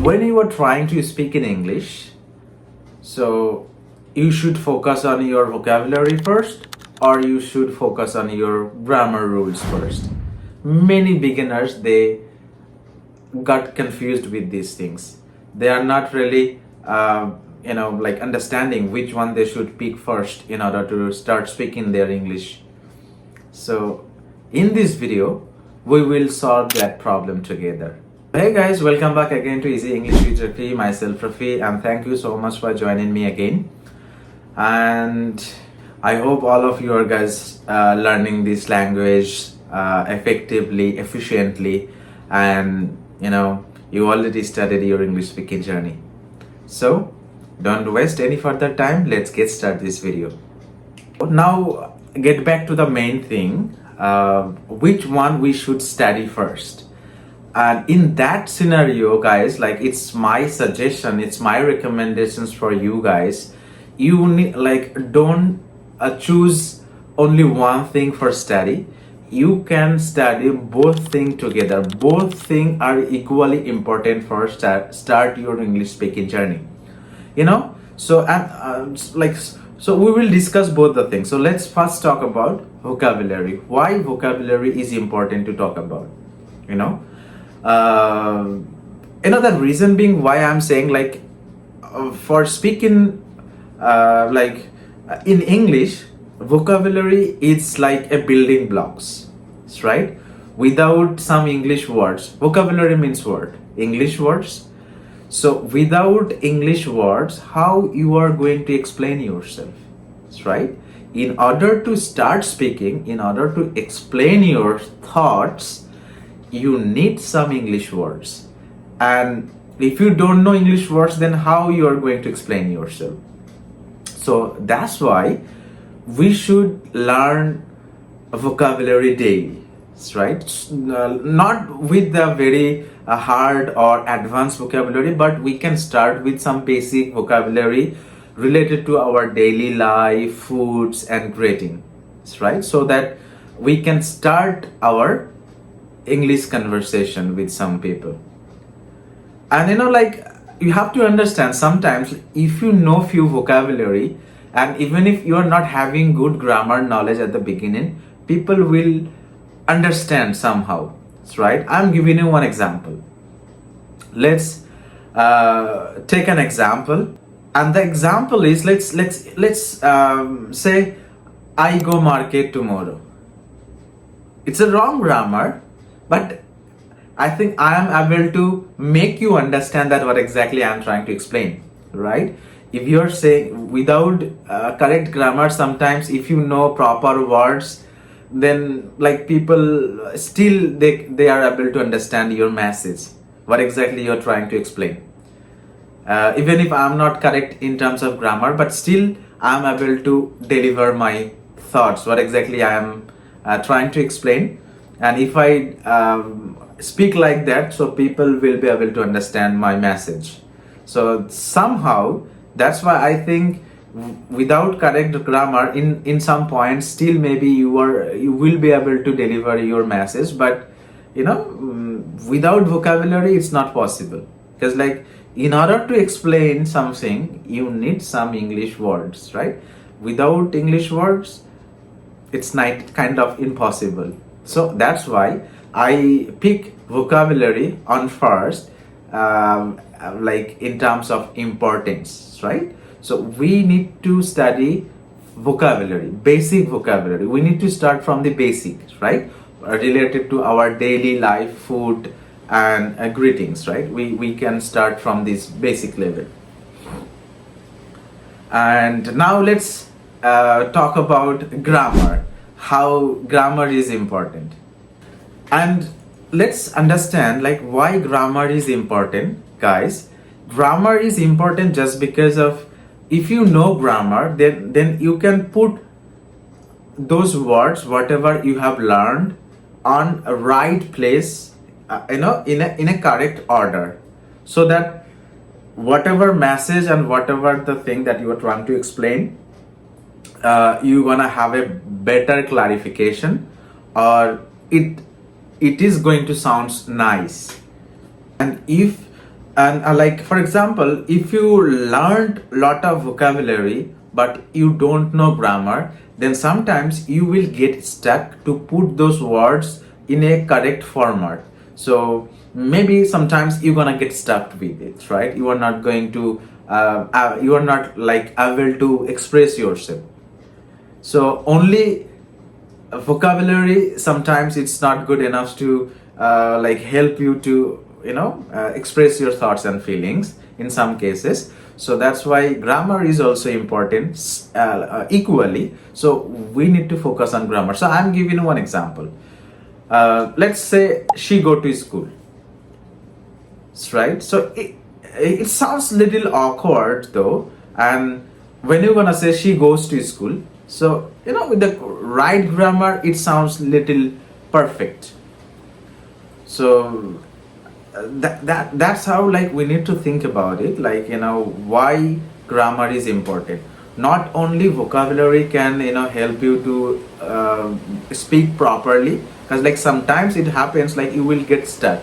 when you are trying to speak in English, so you should focus on your vocabulary first, or you should focus on your grammar rules first. Many beginners, they got confused with these things. They are not really like understanding which one they should pick first in order to start speaking their English. So in this video we will solve that problem together. Hey guys, welcome back again to Easy English with Rafi, myself Rafi, and thank you so much for joining me again. And I hope all of you are guys learning this language effectively, efficiently, and you already started your English speaking journey. So don't waste any further time, let's get started this video. Now get back to the main thing, which one we should study first. And in that scenario, guys, like, it's my suggestion, it's my recommendations for you guys. You need, like, don't choose only one thing for study. You can study both things together. Both things are equally important for start your English speaking journey. So so we will discuss both the things. So let's first talk about vocabulary. Why vocabulary is important to talk about? The reason being why I'm saying, like, for speaking in English, vocabulary is like a building blocks, right? Without some English words, vocabulary means word, English words. So without English words, how you are going to explain yourself, right? In order to start speaking, in order to explain your thoughts, you need some English words. And if you don't know English words, then how you are going to explain yourself? So that's why we should learn vocabulary daily, right? Not with the very hard or advanced vocabulary, but we can start with some basic vocabulary related to our daily life, foods and greetings, right? So that we can start our English conversation with some people. And you have to understand, sometimes if you know few vocabulary, and even if you are not having good grammar knowledge at the beginning, people will understand somehow, right? I'm giving you one example. Let's take an example, and the example is, let's say I go market tomorrow. It's a wrong grammar, but I think I am able to make you understand that what exactly I am trying to explain, right? If you are saying without correct grammar, sometimes if you know proper words, then like people still they are able to understand your message, what exactly you are trying to explain. Even if I am not correct in terms of grammar, but still I am able to deliver my thoughts, what exactly I am trying to explain. And if I speak like that, so people will be able to understand my message. So somehow that's why I think without correct grammar, in some points, still maybe you will be able to deliver your message, but without vocabulary it's not possible, because like in order to explain something you need some English words, right? Without English words it's not kind of impossible. So that's why I pick vocabulary on first, like in terms of importance, right? So we need to study vocabulary, basic vocabulary. We need to start from the basics, right? Related to our daily life, food and greetings, right? We can start from this basic level. And now let's talk about grammar, how grammar is important. And let's understand, like, why grammar is important, guys. Grammar is important just because of, if you know grammar, then you can put those words, whatever you have learned, on a right place, in a correct order, so that whatever message and whatever the thing that you are trying to explain, you're gonna have a better clarification, or it is going to sound nice. And if And like for example, if you learned lot of vocabulary but you don't know grammar, then sometimes you will get stuck to put those words in a correct format. So maybe sometimes you're gonna get stuck with it, right? You are not going to you are not like able to express yourself. So only vocabulary sometimes it's not good enough to like help you to express your thoughts and feelings in some cases. So that's why grammar is also important equally. So we need to focus on grammar. So I'm giving you one example. Let's say she go to school, right? So it sounds little awkward though, and when you're gonna say she goes to school, so with the right grammar it sounds little perfect. So that's how like we need to think about it, like why grammar is important. Not only vocabulary can help you to speak properly, because like sometimes it happens like you will get stuck.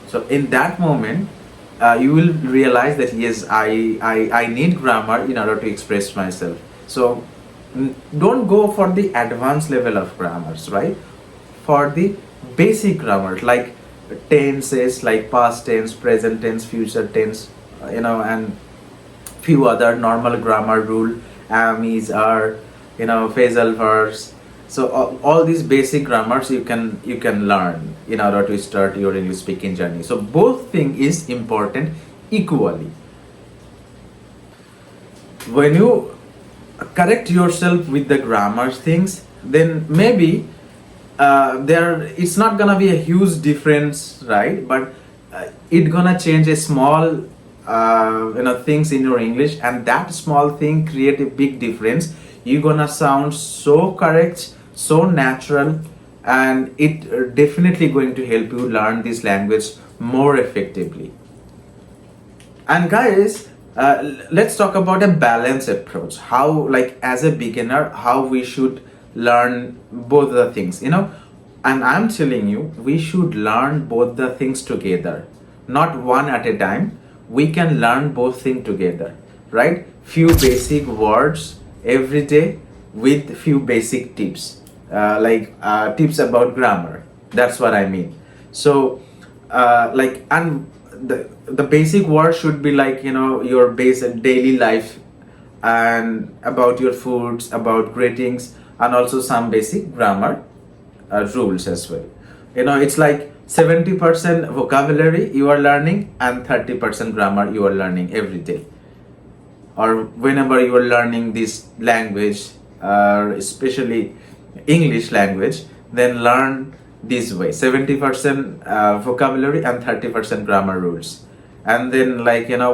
So in that moment, you will realize that yes, I need grammar in order to express myself. So don't go for the advanced level of grammars, right? For the basic grammar, like tenses, like past tense, present tense, future tense, and few other normal grammar rule, am, is, are, phrasal verbs. So all these basic grammars you can learn in order to start your English speaking journey. So both thing is important equally. When you correct yourself with the grammar things, then maybe there it's not gonna be a huge difference, right? But it gonna change a small things in your English, and that small thing create a big difference. You're gonna sound so correct, so natural, and it definitely going to help you learn this language more effectively. And guys, let's talk about a balanced approach. How, like as a beginner, how we should learn both the things, and I'm telling you, we should learn both the things together, not one at a time. We can learn both things together, right? Few basic words every day with few basic tips, tips about grammar. That's what I mean. So and the basic words should be like your basic daily life, and about your foods, about greetings, and also some basic grammar rules as well. It's like 70% vocabulary you are learning and 30% grammar you are learning every day, or whenever you are learning this language, especially English language, then learn this way: 70% vocabulary and 30% grammar rules. And then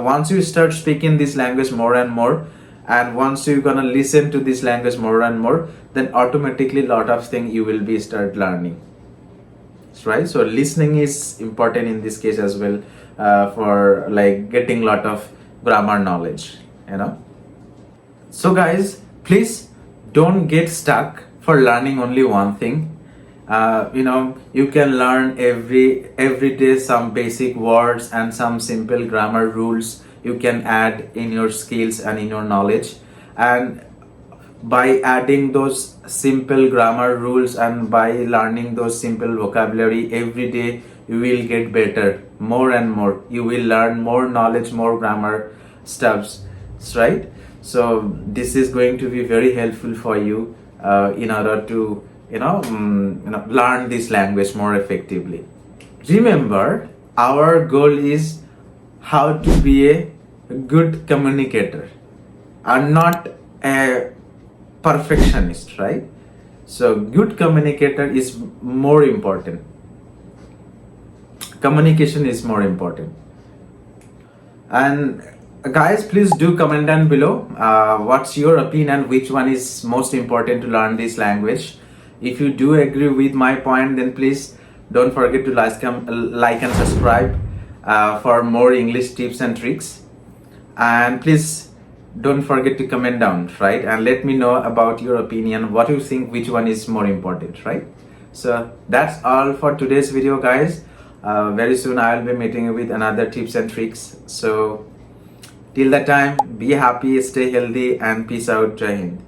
once you start speaking this language more and more, and once you're gonna listen to this language more and more, then automatically lot of things you will be start learning, right? So listening is important in this case as well, for like getting lot of grammar knowledge. So guys, please don't get stuck for learning only one thing. You can learn every day some basic words and some simple grammar rules you can add in your skills and in your knowledge. And by adding those simple grammar rules and by learning those simple vocabulary every day, you will get better more and more. You will learn more knowledge, more grammar stuffs, right? So this is going to be very helpful for you in order to learn this language more effectively. Remember, our goal is how to be a good communicator and not a perfectionist, right? So good communicator is more important. Communication is more important. And guys, please do comment down below what's your opinion, which one is most important to learn this language. If you do agree with my point, then please don't forget to like and subscribe for more English tips and tricks. And please don't forget to comment down, right? And let me know about your opinion, what you think, which one is more important, right? So that's all for today's video, guys. Very soon I will be meeting you with another tips and tricks. So till that time, be happy, stay healthy, and peace out. Jai Hind.